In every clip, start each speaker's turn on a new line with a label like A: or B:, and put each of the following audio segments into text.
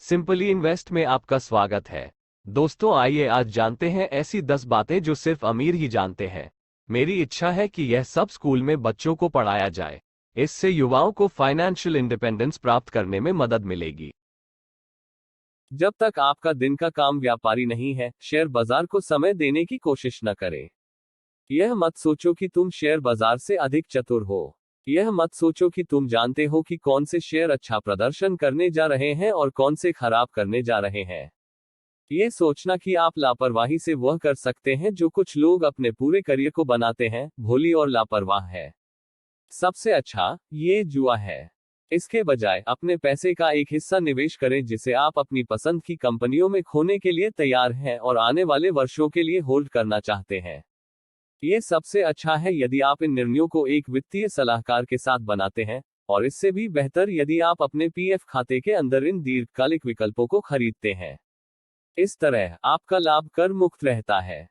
A: Simply invest में आपका स्वागत है। दोस्तों, आइए आज जानते हैं ऐसी 10 बातें जो सिर्फ अमीर ही जानते हैं। मेरी इच्छा है कि यह सब स्कूल में बच्चों को पढ़ाया जाए। इससे युवाओं को फाइनेंशियल इंडिपेंडेंस प्राप्त करने में मदद मिलेगी। जब तक आपका दिन का काम व्यापारी नहीं है, शेयर बाजार को समय देने की कोशिश न करें। यह मत सोचो कि तुम शेयर बाजार से अधिक चतुर हो। यह मत सोचो कि तुम जानते हो कि कौन से शेयर अच्छा प्रदर्शन करने जा रहे हैं और कौन से खराब करने जा रहे हैं। ये सोचना कि आप लापरवाही से वह कर सकते हैं जो कुछ लोग अपने पूरे करियर को बनाते हैं, भोली और लापरवाह है। सबसे अच्छा, ये जुआ है। इसके बजाय अपने पैसे का एक हिस्सा निवेश करें जिसे आप अपनी पसंद की कंपनियों में खोने के लिए तैयार हैं और आने वाले वर्षों के लिए होल्ड करना चाहते हैं। ये सबसे अच्छा है यदि आप इन निर्णयों को एक वित्तीय सलाहकार के साथ बनाते हैं, और इससे भी बेहतर यदि आप अपने पीएफ खाते के अंदर इन दीर्घकालिक विकल्पों को खरीदते हैं। इस तरह आपका लाभ कर मुक्त रहता है।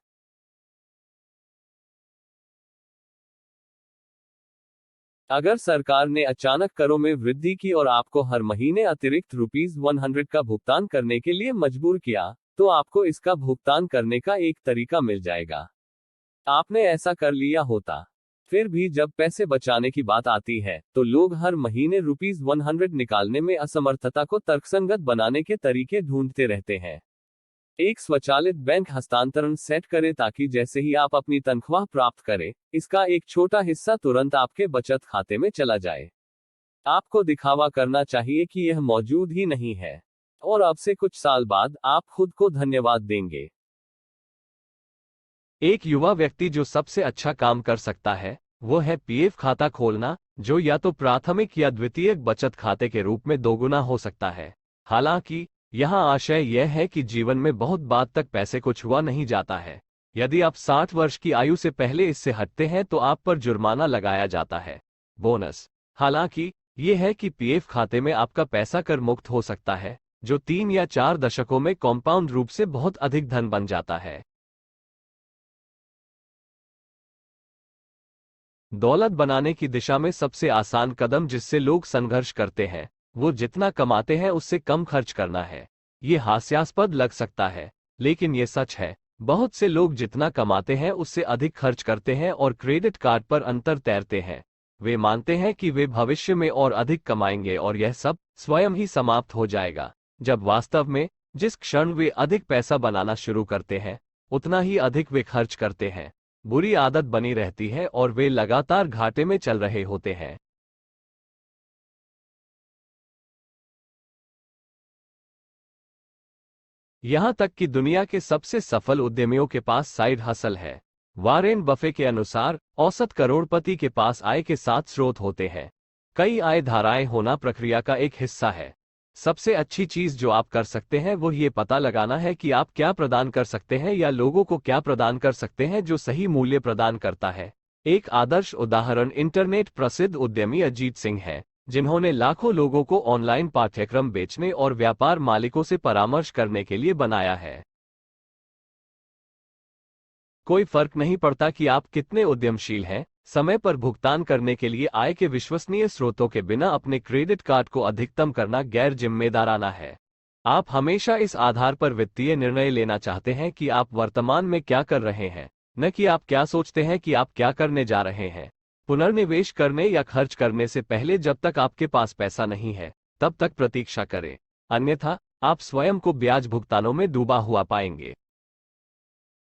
A: अगर सरकार ने अचानक करों में वृद्धि की और आपको हर महीने अतिरिक्त ₹100 का भुगतान करने के लिए मजबूर किया, तो आपको इसका भुगतान करने का एक तरीका मिल जाएगा। आपने ऐसा कर लिया होता। फिर भी जब पैसे बचाने की बात आती है, तो लोग हर महीने ₹100 निकालने में असमर्थता को तर्कसंगत बनाने के तरीके ढूंढते रहते हैं। एक स्वचालित बैंक हस्तांतरण सेट करें ताकि जैसे ही आप अपनी तनख्वाह प्राप्त करें, इसका एक छोटा हिस्सा तुरंत आपके बचत खाते में चला जाए। आपको दिखावा करना चाहिए कि यह मौजूद ही नहीं है, और अब से कुछ साल बाद आप खुद को धन्यवाद देंगे। एक युवा व्यक्ति जो सबसे अच्छा काम कर सकता है, वो है पीएफ खाता खोलना, जो या तो प्राथमिक या द्वितीयक बचत खाते के रूप में दोगुना हो सकता है। हालांकि यहाँ आशय यह है कि जीवन में बहुत बाद तक पैसे को छुआ नहीं जाता है। यदि आप 60 वर्ष की आयु से पहले इससे हटते हैं तो आप पर जुर्माना लगाया जाता है। बोनस, हालांकि ये है कि पीएफ खाते में आपका पैसा कर मुक्त हो सकता है, जो 3 या 4 दशकों में कॉम्पाउंड रूप से बहुत अधिक धन बन जाता है। दौलत बनाने की दिशा में सबसे आसान कदम जिससे लोग संघर्ष करते हैं, वो जितना कमाते हैं उससे कम खर्च करना है। ये हास्यास्पद लग सकता है, लेकिन ये सच है। बहुत से लोग जितना कमाते हैं उससे अधिक खर्च करते हैं और क्रेडिट कार्ड पर अंतर तैरते हैं। वे मानते हैं कि वे भविष्य में और अधिक कमाएंगे और यह सब स्वयं ही समाप्त हो जाएगा, जब वास्तव में जिस क्षण वे अधिक पैसा बनाना शुरू करते हैं, उतना ही अधिक वे खर्च करते हैं। बुरी आदत बनी रहती है और वे लगातार घाटे में चल रहे होते हैं। यहां तक कि दुनिया के सबसे सफल उद्यमियों के पास साइड हसल है। वारेन बफे के अनुसार औसत करोड़पति के पास आय के 7 स्रोत होते हैं। कई आय धाराएं होना प्रक्रिया का एक हिस्सा है। सबसे अच्छी चीज जो आप कर सकते हैं वो ये पता लगाना है कि आप क्या प्रदान कर सकते हैं या लोगों को क्या प्रदान कर सकते हैं जो सही मूल्य प्रदान करता है। एक आदर्श उदाहरण इंटरनेट प्रसिद्ध उद्यमी अजीत सिंह है, जिन्होंने लाखों लोगों को ऑनलाइन पाठ्यक्रम बेचने और व्यापार मालिकों से परामर्श करने के लिए बनाया है। कोई फर्क नहीं पड़ता कि आप कितने उद्यमशील हैं, समय पर भुगतान करने के लिए आय के विश्वसनीय स्रोतों के बिना अपने क्रेडिट कार्ड को अधिकतम करना गैर जिम्मेदाराना है। आप हमेशा इस आधार पर वित्तीय निर्णय लेना चाहते हैं कि आप वर्तमान में क्या कर रहे हैं, न कि आप क्या सोचते हैं कि आप क्या करने जा रहे हैं। पुनर्निवेश करने या खर्च करने से पहले जब तक आपके पास पैसा नहीं है, तब तक प्रतीक्षा करें, अन्यथा आप स्वयं को ब्याज भुगतानों में डूबा हुआ पाएंगे।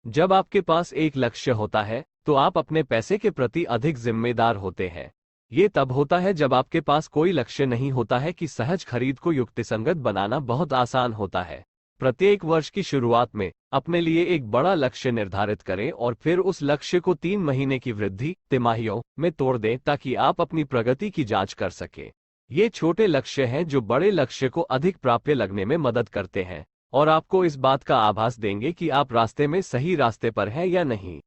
A: जब आपके पास एक लक्ष्य होता है, तो आप अपने पैसे के प्रति अधिक जिम्मेदार होते हैं। ये तब होता है जब आपके पास कोई लक्ष्य नहीं होता है कि सहज खरीद को युक्तिसंगत बनाना बहुत आसान होता है। प्रत्येक वर्ष की शुरुआत में अपने लिए एक बड़ा लक्ष्य निर्धारित करें और फिर उस लक्ष्य को 3 महीने की वृद्धि तिमाहियों में तोड़ दें ताकि आप अपनी प्रगति की जांच कर सकें। ये छोटे लक्ष्य हैं जो बड़े लक्ष्य को अधिक प्राप्य लगने में मदद करते हैं और आपको इस बात का आभास देंगे कि आप रास्ते में सही रास्ते पर हैं या नहीं।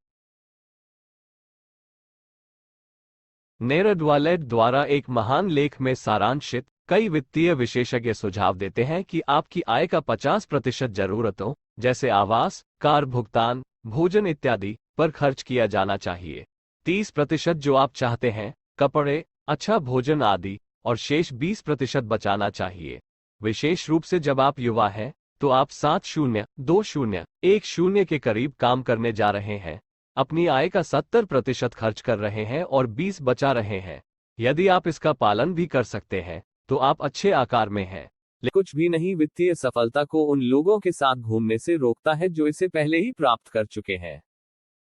A: नेरडवालेट द्वारा एक महान लेख में सारांशित कई वित्तीय विशेषज्ञ सुझाव देते हैं कि आपकी आय का 50% जरूरतों जैसे आवास, कार भुगतान, भोजन इत्यादि पर खर्च किया जाना चाहिए। 30% जो आप चाहते हैं, कपड़े, अच्छा भोजन आदि, और शेष 20% बचाना चाहिए। विशेष रूप से जब आप युवा हैं, तो आप 7-0-2-0-1-0 के करीब काम करने जा रहे हैं, अपनी आय का 70% खर्च कर रहे हैं और 20 बचा रहे हैं। यदि आप इसका पालन भी कर सकते हैं, तो आप अच्छे आकार में हैं।
B: कुछ भी नहीं वित्तीय सफलता को उन लोगों के साथ घूमने से रोकता है जो इसे पहले ही प्राप्त कर चुके हैं।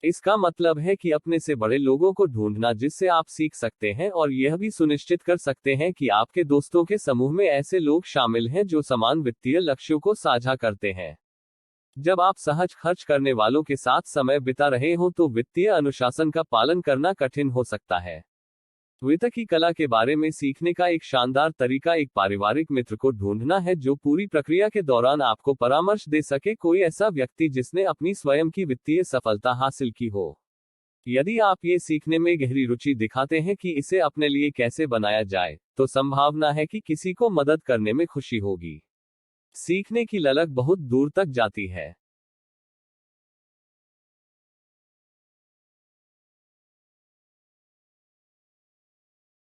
B: इसका मतलब है कि अपने से बड़े लोगों को ढूंढना जिससे आप सीख सकते हैं और यह भी सुनिश्चित कर सकते हैं कि आपके दोस्तों के समूह में ऐसे लोग शामिल हैं जो समान वित्तीय लक्ष्यों को साझा करते हैं। जब आप सहज खर्च करने वालों के साथ समय बिता रहे हो तो वित्तीय अनुशासन का पालन करना कठिन हो सकता है। वित्त की कला के बारे में सीखने का एक शानदार तरीका एक पारिवारिक मित्र को ढूंढना है जो पूरी प्रक्रिया के दौरान आपको परामर्श दे सके, कोई ऐसा व्यक्ति जिसने अपनी स्वयं की वित्तीय सफलता हासिल की हो। यदि आप ये सीखने में गहरी रुचि दिखाते हैं कि इसे अपने लिए कैसे बनाया जाए, तो संभावना है कि किसी को मदद करने में खुशी होगी। सीखने की ललक बहुत दूर तक जाती है।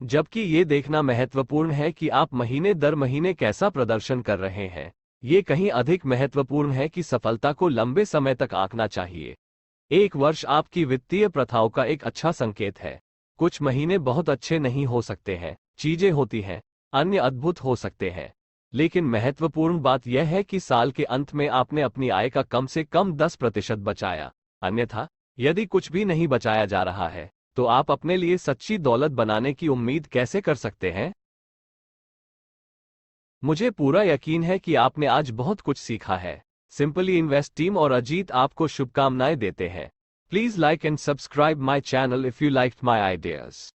A: जबकि ये देखना महत्वपूर्ण है कि आप महीने दर महीने कैसा प्रदर्शन कर रहे हैं, ये कहीं अधिक महत्वपूर्ण है कि सफलता को लंबे समय तक आंकना चाहिए। एक वर्ष आपकी वित्तीय प्रथाओं का एक अच्छा संकेत है। कुछ महीने बहुत अच्छे नहीं हो सकते हैं, चीजें होती हैं, अन्य अद्भुत हो सकते हैं। लेकिन महत्वपूर्ण बात यह है कि साल के अंत में आपने अपनी आय का कम से कम 10% बचाया। अन्यथा, यदि कुछ भी नहीं बचाया जा रहा है, तो आप अपने लिए सच्ची दौलत बनाने की उम्मीद कैसे कर सकते हैं? मुझे पूरा यकीन है कि आपने आज बहुत कुछ सीखा है। सिंपली इन्वेस्ट टीम और अजीत आपको शुभकामनाएं देते हैं। Please like and subscribe my channel if you liked my ideas.